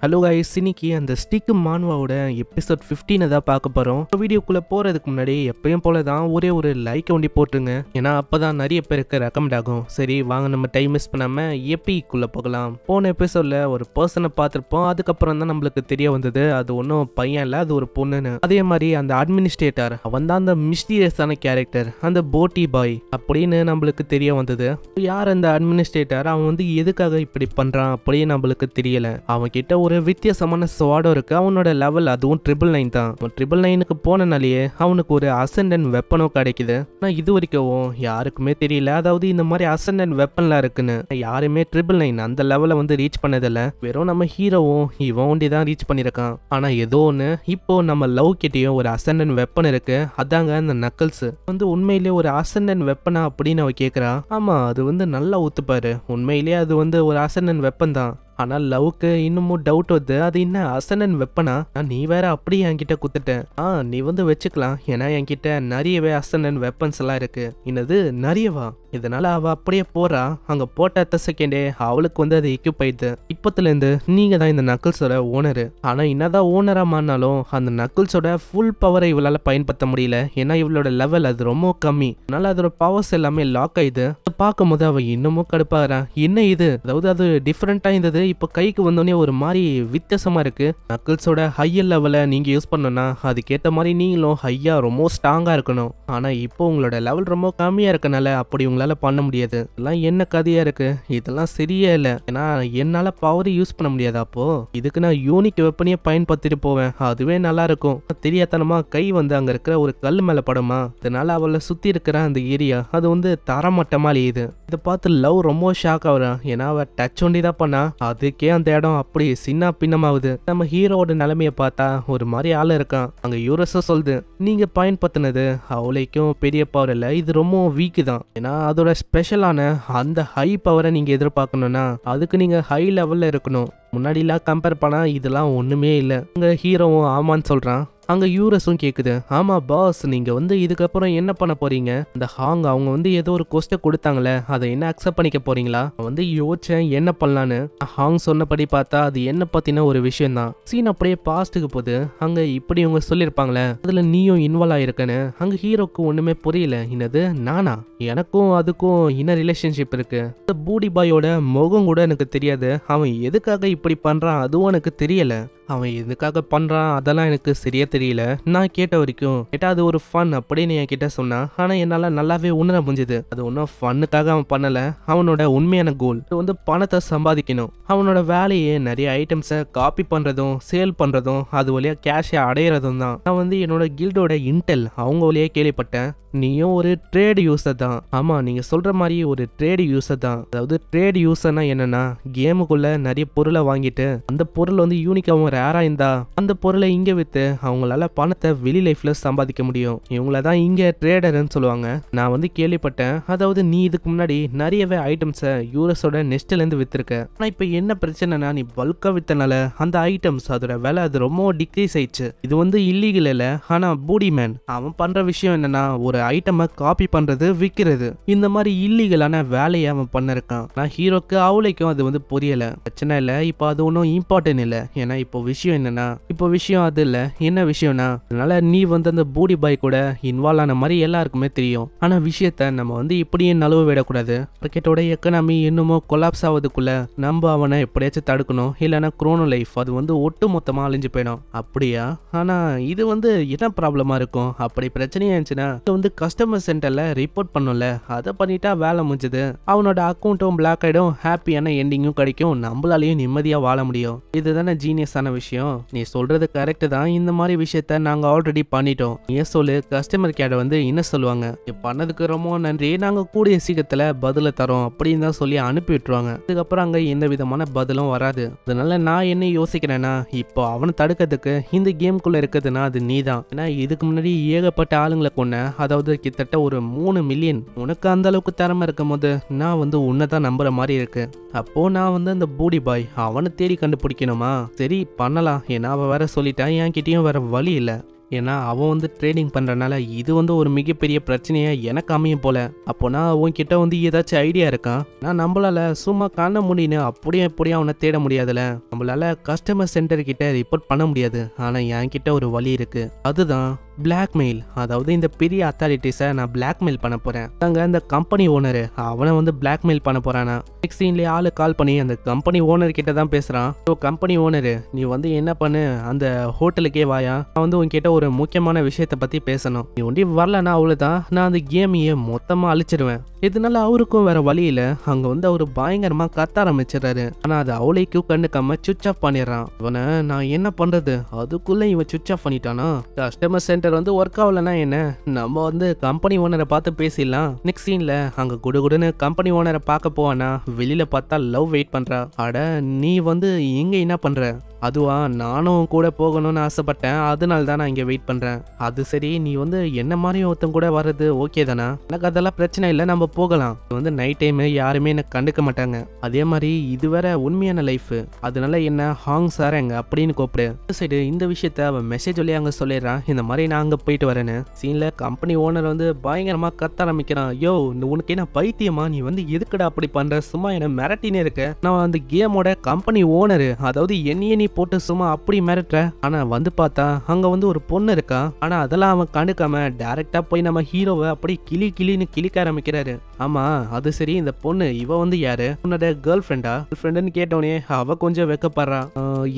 Hello guys, இன்னைக்கு அந்த stick மான்வாவோட episode 15 தான் பார்க்க போகிறோம். வீடியோக்குள்ளே போகிறதுக்கு முன்னாடி எப்பயும் போல தான் ஒரே ஒரு லைக் ஒண்டி போட்டுருங்க. ஏன்னா அப்போ தான் நிறைய பேருக்கு ரெக்கமெண்ட் ஆகும். சரி வாங்க, நம்ம டைம் மிஸ் பண்ணாமல் எப்பிக்குள்ளே போகலாம். போன எபிசோடில் ஒரு பர்சனை பார்த்துருப்போம். அதுக்கப்புறம் தான் நம்மளுக்கு தெரிய வந்தது அது ஒன்றும் பையன் இல்லை, அது ஒரு பொண்ணுன்னு. அதே மாதிரி அந்த அட்மினிஸ்ட்ரேட்டர் அவன் தான் அந்த மிஸ்டீரியஸான கேரக்டர், அந்த போட்டி பாய் அப்படின்னு நம்மளுக்கு தெரிய வந்தது. யார் அந்த அட்மினிஸ்ட்ரேட்டர், அவன் வந்து எதுக்காக இப்படி பண்ணுறான் அப்படின்னு நம்மளுக்கு தெரியல. அவன் கிட்ட ஒரு வித்தியாசமான ஸ்வாடும் இருக்கு. அவனோட லெவல் அதுவும் 999 தான். 999க்கு போனனாலேயே அவனுக்கு ஒரு அசெண்டன்ட் வெப்பனும் கிடைக்குது. ஆனால் இது வரைக்கும் யாருக்குமே தெரியல, அதாவது இந்த மாதிரி அசெண்டன்ட் வெப்பன்லாம் இருக்குன்னு. யாருமே 999 அந்த லெவலை வந்து ரீச் பண்ணதில்ல. வெறும் நம்ம ஹீரோவும் இவன் ஒண்டி தான் ரீச் பண்ணியிருக்கான். ஆனால் ஏதோ ஒன்று, இப்போ நம்ம லவ் கிட்டேயும் ஒரு அசெண்டன்ட் வெப்பன் இருக்கு. அதாங்க அந்த நக்கல்ஸ் வந்து உண்மையிலேயே ஒரு அசெண்டன்ட் வெப்பனா அப்படின்னு அவ கேட்குறா. ஆமா, அது வந்து நல்லா ஒத்துப்பாரு. உண்மையிலேயே அது வந்து ஒரு அசெண்டன்ட் வெப்பன் தான். ஆனால் லவ்க்கு இன்னமும் டவுட் வருது, அது என்ன அசெண்டன்ட் வெப்பனா? நீ வேற அப்படியே என்கிட்ட குத்துட்டேன். நீ வந்து வச்சுக்கலாம், ஏன்னா என்கிட்ட நிறையவே அசெண்டன்ட் வெப்பன்ஸ் எல்லாம் இருக்கு. என்னது நிறையவா? இதனால அவ அப்படியே போறா. அங்க போட்ட அடுத்த செகண்டே அவளுக்கு வந்து அது எக்யூப் ஆயிடுது. இப்பத்துல இருந்து நீங்க தான் இந்த நக்கிள்ஸோட ஓனரு. ஆனா என்னதான் ஓனரா மாறினாலும் அந்த நக்கிள்ஸோட ஃபுல் பவரை இவளால பயன்படுத்த முடியல. ஏன்னா இவளோட லெவல் அது ரொம்ப கம்மி. அதனால அதோட பவர்ஸ் எல்லாமே லாக் ஆயிடுது. பார்க்கும் போது அவ இன்னமும் கடுப்பாகிறா. என்ன இது, அதாவது அது டிஃப்ரெண்டா இருந்தது, இப்போ கைக்கு வந்தோடனே ஒரு மாதிரி வித்தியாசமா இருக்கு. நக்கிள்ஸோட ஹையர் லெவலை நீங்க யூஸ் பண்ணணும்னா அதுக்கேற்ற மாதிரி நீங்களும் ஹையா ரொம்ப ஸ்ட்ராங்கா இருக்கணும். ஆனா இப்போ உங்களோட லெவல் ரொம்ப கம்மியா இருக்கனால அப்படி உங்களால பண்ண முடியாது. இதெல்லாம் என்ன கதையா இருக்கு, இதெல்லாம் சரியே இல்லை. ஏன்னா என்னால பவர் யூஸ் பண்ண முடியாது. அப்போ இதுக்கு நான் யூனிக் வெப்பனையே பயன்படுத்திட்டு போவேன், அதுவே நல்லா இருக்கும். தெரியாதனமா கை வந்து அங்க இருக்கிற ஒரு கல் மேல படுமா, அதனால அவளை சுத்தி இருக்கிற அந்த ஏரியா அது வந்து தரமட்டமா இது. இதை பார்த்து லவ் ரொம்ப ஷாக் ஆகுறான். ஏன்னா அவ டச் ஒண்டி தான் பண்ணா, அதுக்கே அந்த இடம் அப்படி சின்ன பின்னமாகுது. நம்ம ஹீரோட நிலைமைய பார்த்தா ஒரு மாதிரி ஆள் இருக்கான். அங்க யூரஸும் சொல்லுது, நீங்க பயன்படுத்தினது அவளைக்கும் பெரிய பவர் இல்லை, இது ரொம்ப வீக்கு தான். ஏன்னா அதோட ஸ்பெஷலான அந்த ஹை பவரை நீங்க எதிர்பார்க்கணும்னா அதுக்கு நீங்க ஹை லெவல்ல இருக்கணும். முன்னாடிலாம் கம்பேர் பண்ணா இதெல்லாம் ஒண்ணுமே இல்லை. அங்க ஹீரோவும் ஆமான்னு சொல்றான். அங்க யூரஸும் கேக்குது, ஆமா பாஸ், நீங்க வந்து இதுக்கப்புறம் என்ன பண்ண போறீங்க? அந்த ஹாங் அவங்க வந்து ஏதோ ஒரு கொஸ்ட கொடுத்தாங்களே, அதை என்ன அக்செப்ட் பண்ணிக்க போறீங்களா? வந்து யோசிச்சேன் என்ன பண்ணலான்னு. ஹாங் சொன்னபடி பார்த்தா அது என்ன பத்தின ஒரு விஷயம் தான். சீன் அப்படியே பாஸ்ட்டுக்கு போகுது. அங்க இப்படி இவங்க சொல்லியிருப்பாங்களே, அதுல நீயும் இன்வால்வ் ஆயிருக்கன்னு. அங்க ஹீரோக்கு ஒண்ணுமே புரியல. என்னது நானா? எனக்கும் அதுக்கும் என்ன ரிலேஷன்ஷிப் இருக்கு? இந்த பூடி பாயோட முகம் கூட எனக்கு தெரியாது. அவன் எதுக்காக இப்படி பண்றான் அதுவும் எனக்கு தெரியல. அவன் எதுக்காக பண்றான் அதெல்லாம் எனக்கு சரியா தெரியல. நான் கேட்ட வரைக்கும் கேட்டா அது ஒரு ஃபன் அப்படின்னு என் கிட்ட சொன்னான். ஆனா என்னால நல்லாவே உணர முடிஞ்சது அது ஒன்னும் ஃபன்னுக்காக அவன் பண்ணல. அவனோட உண்மையான கோல் வந்து பணத்தை சம்பாதிக்கணும். அவனோட வேலையே நிறைய ஐட்டம்ஸை காப்பி பண்றதும் சேல் பண்றதும் அது வழியா கேஷை அடையிறதும் தான். நான் வந்து என்னோட கில்டோட இன்டெல் அவங்க வழியா கேள்விப்பட்டேன். நீயும் ஒரு ட்ரேட் யூசர் தான். ஆமா, நீங்க சொல்ற மாதிரி ஒரு ட்ரேட் யூசர் தான். அதாவது ட்ரேட் யூசர்னா என்னன்னா, கேமுக்குள்ள நிறைய பொருளை வாங்கிட்டு அந்த பொருள் வந்து யூனிக்காவும் ரேரா இருந்தா அந்த பொருளை இங்க வித்து அவங்களால பணத்தை வெளி லைஃப்ல சம்பாதிக்க முடியும். இவங்களதான் இங்க ட்ரேடர்ன்னு சொல்லுவாங்க. நான் வந்து கேள்விப்பட்டேன். அதாவது நீ இதுக்கு முன்னாடி நிறையவே ஐட்டம்ஸை யூஎஸோட நெஸ்ட்ல இருந்து வித்திருக்க. ஆனா இப்ப என்ன பிரச்சனைனா, நீ பல்கா வித்தனால அந்த ஐட்டம்ஸ் அதோட விலை அது ரொம்ப டிக்ரீஸ் ஆயிடுச்சு. இது வந்து இல்லீகல் இல்ல. ஆனா பூடி மேன் அவன் பண்ற விஷயம் என்னன்னா, ஒரு ஐட்டமை காப்பி பண்றது விற்கிறது. இந்த மாதிரி இல்லீகலான வேலையை அவன் பண்ணிருக்கான். நான் ஹீரோக்கு அவளைக்கும் அது வந்து புரியல. பிரச்சனை இல்லை, இப்போ அது ஒன்றும் இம்பார்ட்டன்ட் இல்லை. ஏன்னா இப்போ விஷயம் என்னன்னா, இப்போ விஷயம் அது இல்லை. என்ன விஷயம்னா, அதனால நீ வந்து அந்த பூடி பாய் கூட இன்வால்வ் ஆன மாதிரி எல்லாருக்குமே தெரியும். ஆனா விஷயத்த நம்ம வந்து இப்படியே நழுவ விடக்கூடாது. கிரிக்கெட்டோட எக்கனாமி இன்னமும் கொலாப்ஸ் ஆகுதுக்குள்ள நம்ம அவனை எப்படியாச்சும் தடுக்கணும். இல்லைன்னா குரோனோ லைஃப் அது வந்து ஒட்டு மொத்தமா அழிஞ்சு போயிடும். அப்படியா? ஆனா இது வந்து என்ன ப்ராப்ளமா இருக்கும்? அப்படி பிரச்சனையா இருந்துச்சுன்னா வந்து கஸ்டமர் சென்டர்ல ரிப்போர்ட் பண்ணும்ல, அதை பண்ணிட்டா வேலை முடிஞ்சது. அவனோட அக்கௌண்ட்டும் பிளாக் ஆயிடும், ஹாப்பியான எண்டிங்கும் கிடைக்கும், நம்மளாலையும் நிம்மதியா வாழ முடியும். இதுதானே ஜீனியஸான விஷயம். நீ சொல்றது கரெக்ட் தான். இந்த மாதிரி விஷயத்த நாங்க ஆல்ரெடி பண்ணிட்டோம். நீ சொல்லு, கஸ்டமர் கேர் வந்து என்ன சொல்லுவாங்க? பண்ணதுக்கு ரொம்ப நன்றி, நாங்க கூடிய சீக்கிரத்துல பதில தரோம் அப்படின்னு தான் சொல்லி அனுப்பி விட்டுருவாங்க. அதுக்கப்புறம் அங்க எந்த விதமான பதிலும் வராது. அதனால நான் என்ன யோசிக்கிறேன்னா, இப்போ அவனை தடுக்கிறதுக்கு இந்த கேம்குள்ள இருக்குதுன்னா அது நீதான். ஏன்னா இதுக்கு முன்னாடி ஏகப்பட்ட ஆளுங்களை கொன்ன, அதாவது கிட்டத்தட்ட ஒரு 3 மில்லியன். உனக்கு அந்த அளவுக்கு திறமை இருக்கும் போது நான் வந்து உன்னை தான் நம்புற மாதிரி இருக்கு. அப்போ நான் வந்து அந்த பூடி பாய் அவனை தேடி கண்டுபிடிக்கணுமா? சரி பண்ணலாம். ஏன்னா அவ வேற சொல்லிட்டான், என்கிட்டயும் வேற வழி இல்லை. ஏன்னா அவன் வந்து ட்ரேடிங் பண்றனால இது வந்து ஒரு மிகப்பெரிய பிரச்சனையா எனக்கு அமையும் போல. அப்போனா உன்கிட்ட வந்து ஏதாச்சும் ஐடியா இருக்கா? நான் நம்மளால சும்மா கண்ண முடின்னு அப்படியே எப்படியும் அவனை தேட முடியாதுல. நம்மளால கஸ்டமர் சென்டர் கிட்ட ரிப்போர்ட் பண்ண முடியாது. ஆனா என்கிட்ட ஒரு வழி இருக்கு. அதுதான் பிளாக்மெயில். அதாவது இந்த பெரிய அத்தாரிட்டிஸை நான் பிளாக்மெயில் பண்ண போறேன். அங்க அந்த கம்பெனி ஓனரு அவனை வந்து பிளாக்மெயில் பண்ண போறானா. நெக்ஸ்ட் சீன்லயே ஆளு கால் பண்ணி அந்த கம்பெனி ஓனர் கிட்ட தான் பேசுறான். ஸோ கம்பெனி ஓனரு நீ வந்து என்ன பண்ணு, அந்த ஹோட்டலுக்கே வாயா, நான் வந்து உன்கிட்ட ஒரு முக்கியமான விஷயத்தை பத்தி பேசணும். நீ ஒண்டி வரலன்னா அவ்வளவுதான், நான் அந்த கேமையே மொத்தமா அழிச்சிடுவேன். இதனால அவருக்கும் வேற வழி இல்ல. அங்க வந்து அவரு பயங்கரமா கத்த ஆரம்பிச்சிடறாரு. ஆனா அது அவளைக்கும் கண்டுக்காம சுவிட்ச் ஆஃப் பண்ணிடுறான். இவனை நான் என்ன பண்றது, அதுக்குள்ள இவன் சுவிட்ச் ஆஃப் பண்ணிட்டானா. கஸ்டமர் சென்டர் வந்து ஒர்க் ஆகலன்னா என்ன, நம்ம வந்து கம்பெனி ஓனரை பார்த்து பேசிடலாம். நெக்ஸ்ட் சீன்ல அங்க குடுகுடுன்னு கம்பெனி ஓனரை பார்க்க போவானா, வெளியில பார்த்தா லவ் வெயிட் பண்றா. அட நீ வந்து எங்க என்ன பண்ற? அதுவா, நானும் கூட போகணும்னு ஆசைப்பட்டேன், அதனால தான் நான் இங்க வெயிட் பண்றேன். அது சரி, நீ வந்து என்ன மாதிரி ஒருத்தன் கூட வர்றது ஓகே தானா? எனக்கு அதெல்லாம் பிரச்சனை இல்லை, நம்ம போகலாம். இது வந்து நைட் டைம் யாருமே எனக்கு கண்டுக்க மாட்டாங்க. அதே மாதிரி இது வேற உண்மையான லைஃப், அதனால என்ன ஹாங் சாரங்க அப்படின்னு கூப்பிடு. சரி, இந்த விஷயத்த அவன் மெசேஜ் வழியா அங்க சொல்லிடுறான், இந்த மாதிரி நான் அங்க போயிட்டு வரேன்னு. சீன்ல கம்பெனி ஓனர் வந்து பயங்கரமா கத்த ஆரம்பிக்கிறான். யோ, உனக்கு என்ன பைத்தியமா? நீ வந்து எதுக்குடா அப்படி பண்ற? சும்மா என்ன மிரட்டினே இருக்க. நான் அந்த கேமோட கம்பெனி ஓனரு, அதாவது என்னையே நீ போட்டு சும்மா அப்படி மிரட்டுற. ஆனா வந்து பார்த்தா அங்க வந்து ஒரு பொண்ணு இருக்கா. ஆனா அதெல்லாம் அவன் கண்டுக்காம டைரக்டா போய் நம்ம ஹீரோவை அப்படி கிளின்னு கிளிக்க ஆரம்பிக்கிறாரு. ஆமா அது சரி, இந்த பொண்ணு இவ வந்து யாரு? உன்னோட கேர்ள் ஃப்ரெண்டா? கேர்ள் ஃப்ரெண்டுன்னு கேட்டோனே அவ கொஞ்சம் வெக்கப்படுறா.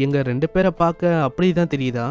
எங்க ரெண்டு பேரை பார்க்க அப்படிதான் தெரியுதா?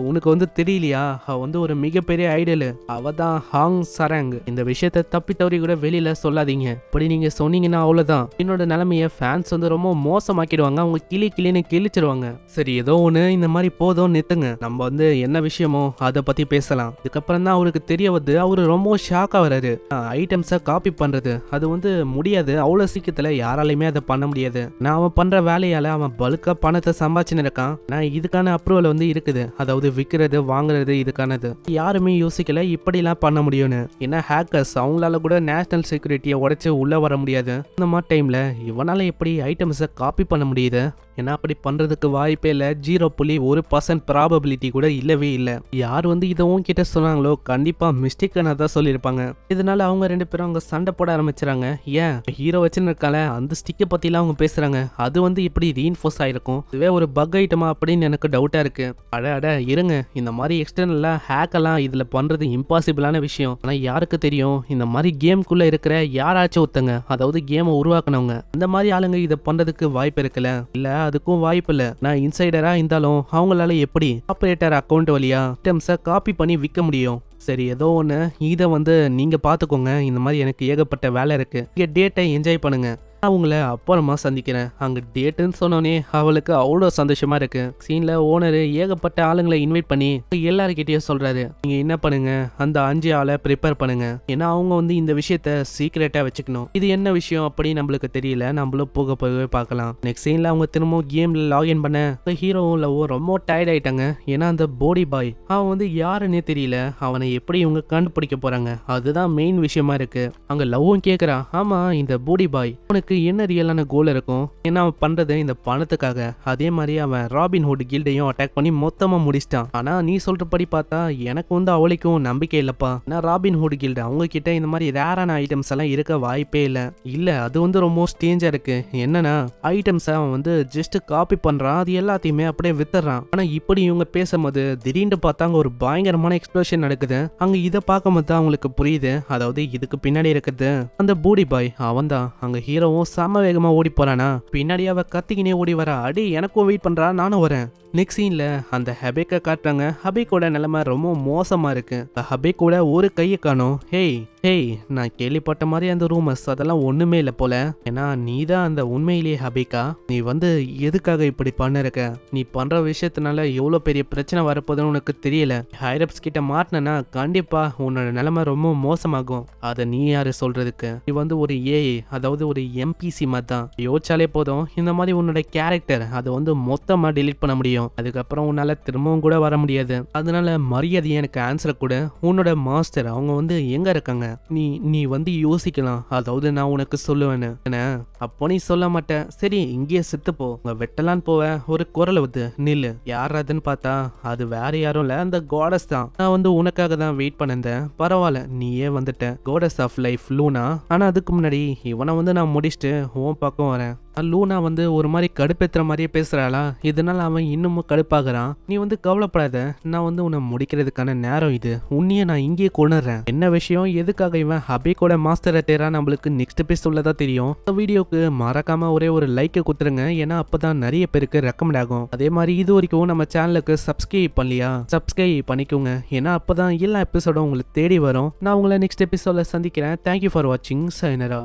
உனக்கு வந்து தெரியலையா? அவ வந்து ஒரு மிகப்பெரிய ஐடலு, அவ தான் ஹாங் சரங். இந்த விஷயத்த தப்பி தவறி கூட வெளியில சொல்லாதீங்க. அப்படி நீங்க சொன்னீங்கன்னா அவ்வளவுதான், என்னோட நிலைமைய ஃபேன்ஸ் வந்து ரொம்ப மோசமாக்கிடுவாங்க, அவங்க கிளின்னு கிழிச்சிருவாங்க. சரி, ஏதோ ஒண்ணு, இந்த மாதிரி போதும் நிறுத்துங்க. நம்ம வந்து என்ன விஷயமோ அதை பத்தி பேசலாம். இதுக்கப்புறம் தான் அவருக்கு தெரிய வருது, அவரு ரொம்ப ஷாக்கா வராரு. ஐட்டம்ஸை காப்பி பண்றது அது வந்து முடியாது, அவ்வளவு சீக்கிரத்துல யாராலையுமே அதை பண்ண முடியாது. நான் அவன் பண்ற வேலையால அவன் பல்கா பணத்தை சம்பாதிச்சுன்னு இருக்கான். நான் இதுக்கான அப்ரூவல் வந்து இருக்குது, அதாவது விற்கிறது வாங்குறது, இதுக்கானது யாருமே யோசிக்கல இப்படிலாம் பண்ண முடியும்னு. ஏன்னா ஹேக்கர்ஸ் அவங்களால கூட நேஷனல் செக்யூரிட்டியை உடைச்சு உள்ள வர முடியாது. இந்த மாதிரி டைம்ல இவனால எப்படி ஐட்டம்ஸை காப்பி பண்ண முடியுது? ஏன்னா அப்படி பண்றதுக்கு வாய்ப்பே இல்லை. 0.1% ப்ராபபிலிட்டி கூட இல்லவே இல்லை. யார் வந்து இதை உன்கிட்ட சொன்னாங்களோ கண்டிப்பா மிஸ்டேக்கான தான் சொல்லியிருப்பாங்க. இதனால அவங்க ரெண்டு பேரும் அவங்க சண்டை போட ஆரம்பிச்சுறாங்க. ஏன் ஹீரோ வச்சுன்னு இருக்கால, அந்த ஸ்டிக்கை பத்திலாம் அவங்க பேசுறாங்க, அது வந்து இப்படி ரீஇன்ஃபோர்ஸ் ஆயிருக்கும், இதுவே ஒரு பக் ஐட்டமா அப்படின்னு எனக்கு டவுட்டா இருக்கு. அட இருங்க, இந்த மாதிரி எக்ஸ்டர்னலா ஹேக்கெல்லாம் இதுல பண்றது இம்பாசிபிளான விஷயம். ஆனா யாருக்கு தெரியும், இந்த மாதிரி கேம்குள்ள இருக்கிற யாராச்சும் ஒருத்தங்க, அதாவது கேமை உருவாக்குனவங்க, அந்த மாதிரி ஆளுங்க இதை பண்றதுக்கு வாய்ப்பு இருக்குல்ல? இல்ல அதுக்கும் வாய்ப்பு இல்ல. நான் இன்சைடரா இருந்தாலும் அவங்களால எப்படி ஆபரேட்டர் அக்கௌண்ட் வழியா ஐட்டம்ஸை காப்பி பண்ணி விற்க முடியும்? சரி, ஏதோ ஒன்று, இதை வந்து நீங்க பாத்துக்கோங்க. இந்த மாதிரி எனக்கு ஏகப்பட்ட வேலை இருக்கு, இங்க டேட்டை என்ஜாய் பண்ணுங்க, அவங்கள அப்புறமா சந்திக்கிறேன். அங்க டேட்டுன்னு சொன்னோன்னே அவளுக்கு அவ்வளோ சந்தோஷமா இருக்கு. சீன்ல ஓனரு ஏகப்பட்ட ஆளுங்களை இன்வைட் பண்ணி எல்லாருக்கிட்டையும் சொல்றாரு, நீங்க என்ன பண்ணுங்க, அந்த 5 ஆளை ப்ரிப்பேர் பண்ணுங்க. ஏன்னா அவங்க வந்து இந்த விஷயத்த சீக்ரெட்டா வச்சுக்கணும். இது என்ன விஷயம் அப்படி நம்மளுக்கு தெரியல, நம்மளும் போக போகவே பார்க்கலாம். நெக்ஸ்ட் சீன்ல அவங்க திரும்பவும் கேம்ல லாகின் பண்ண ஹீரோவும் லவ்வும் ரொம்ப டயர்ட் ஆயிட்டாங்க. ஏன்னா அந்த போடி பாய் அவன் வந்து யாருன்னே தெரியல, அவனை எப்படி இவங்க கண்டுபிடிக்க போறாங்க, அதுதான் மெயின் விஷயமா இருக்கு. அங்க லவ்வும் கேக்குறான், ஆமா இந்த போடி பாய் உனக்கு என்ன ரியலான கோல் இருக்கும்? ஏன்னா அவன் பண்றது இந்த பணத்துக்காக. அதே மாதிரி அவன் ராபின்ஹுட் கில்டையும் அட்டாக் பண்ணி மொத்தமா முடிச்சிட்டான். ஆனா நீ சொல்றபடி பார்த்தா எனக்கு வந்து அவளுக்கும் நம்பிக்கை இல்லப்பா. ஏன்னா ராபின்ஹுட் கில்டு அவங்க கிட்ட இந்த மாதிரி ரேரான ஐட்டம்ஸ் எல்லாம் இருக்க வாய்ப்பே இல்ல. அது வந்து ரொம்ப ஸ்டேஞ்சா இருக்கு. என்னன்னா ஐட்டம்ஸ் அவன் வந்து ஜஸ்ட் காப்பி பண்றான், அது எல்லாத்தையுமே அப்படியே வித்துறான். ஆனா இப்படி இவங்க பேசும்போது திடீர்னு பார்த்தா அங்க ஒரு பயங்கரமான எக்ஸ்ப்ளோஷன் நடக்குது. அங்க இதை பார்க்கும்போது அவங்களுக்கு புரியுது, அதாவது இதுக்கு பின்னாடி இருக்குது அந்த பூடி பாய் அவன் தான். அங்க ஹீரோவும் செம வேகமா ஓடி போறானா, பின்னாடி அவ கத்திக்கினே ஓடி வரா. அடி எனக்கும் வெயிட் பண்றா, நானும் வரேன். நெக்ஸ்ட் சீன்ல அந்த ஹபேக்கை காட்டுறாங்க. ஹபேக்கோட நிலைமை ரொம்ப மோசமா இருக்கு. ஹபேக்கோட ஒரு கையை காணோம். ஹேய் நான் கேள்விப்பட்ட மாதிரி அந்த ரூமர்ஸ் அதெல்லாம் ஒண்ணுமே இல்லை போல. ஏன்னா நீ தான் அந்த உண்மையிலேயே ஹபேக்கா? நீ வந்து எதுக்காக இப்படி பண்ணிருக்க? நீ பண்ற விஷயத்தினால எவ்வளவு பெரிய பிரச்சனை வரப்போதுன்னு உனக்கு தெரியல. ஹைரப்ஸ் கிட்ட மாட்டினா கண்டிப்பா உன்னோட நிலைமை ரொம்ப மோசமாகும். அதை நீ யாரு சொல்றதுக்கு? நீ வந்து ஒரு ஏஐ, அதாவது ஒரு எம்பிசி மாதிரி தான். யோசிச்சாலே போதும், இந்த மாதிரி உன்னோட கேரக்டர் அதை வந்து மொத்தமா டிலீட் பண்ண முடியும். அதுக்கப்புறம் உன்னால திரும்பவும் கூட வர முடியாது. அதனால மரியாதையை எனக்கு ஆன்சர் கூட. உன்னோட மாஸ்டர் அவங்க வந்து எங்க இருக்காங்க? நீ நீ வந்து யோசிக்கலாம், அதாவது நான் உனக்கு சொல்லுவேன்னு என்ன. அப்போ நீ சொல்ல மாட்டேன், சரி இங்கேயே செத்துப்போ, உங்க வெட்டலான்னு போவ, ஒரு குரல் வந்து நில்லு, யார் அதுன்னு பார்த்தா அது வேற யாரும் இல்ல, அந்த கோடஸ் தான். நான் வந்து உனக்காக தான் வெயிட் பண்ணிருந்தேன், பரவாயில்ல நீயே வந்துட்ட, கோடஸ் ஆஃப் லைஃப் லூனா. ஆனா அதுக்கு முன்னாடி இவனை வந்து நான் முடிச்சுட்டு உன் பக்கம் வரேன். லூனா வந்து ஒரு மாதிரி கடுப்பேத்துற மாதிரியே பேசுறாளா, இதனால அவன் இன்னமும் கடுப்பாகிறான். நீ வந்து கவலைப்படாத, நான் வந்து உன்னை முடிக்கிறதுக்கான நேரம் இது, உன்னையே நான் இங்கேயே கொண்டுறேன். என்ன விஷயம், எதுக்காக இவன் ஹபீக்கோட மாஸ்டர் அட்டேரா நம்மளுக்கு நெக்ஸ்ட் எபிசோட்ல தான் தெரியும். இந்த வீடியோக்கு மறக்காம ஒரே ஒரு லைக்கை கொடுத்துருங்க, ஏன்னா அப்பதான் நிறைய பேருக்கு ரெக்கமெண்ட் ஆகும். அதே மாதிரி இது வரைக்கும் நம்ம சேனலுக்கு சப்ஸ்கிரைப் பண்ணலையா, சப்ஸ்கிரைப் பண்ணிக்கோங்க, ஏன்னா அப்பதான் எல்லா எபிசோடும் உங்களுக்கு தேடி வரும். நான் உங்களை நெக்ஸ்ட் எபிசோட்ல சந்திக்கிறேன். தேங்க்யூ ஃபார் வாட்சிங். சைனரா.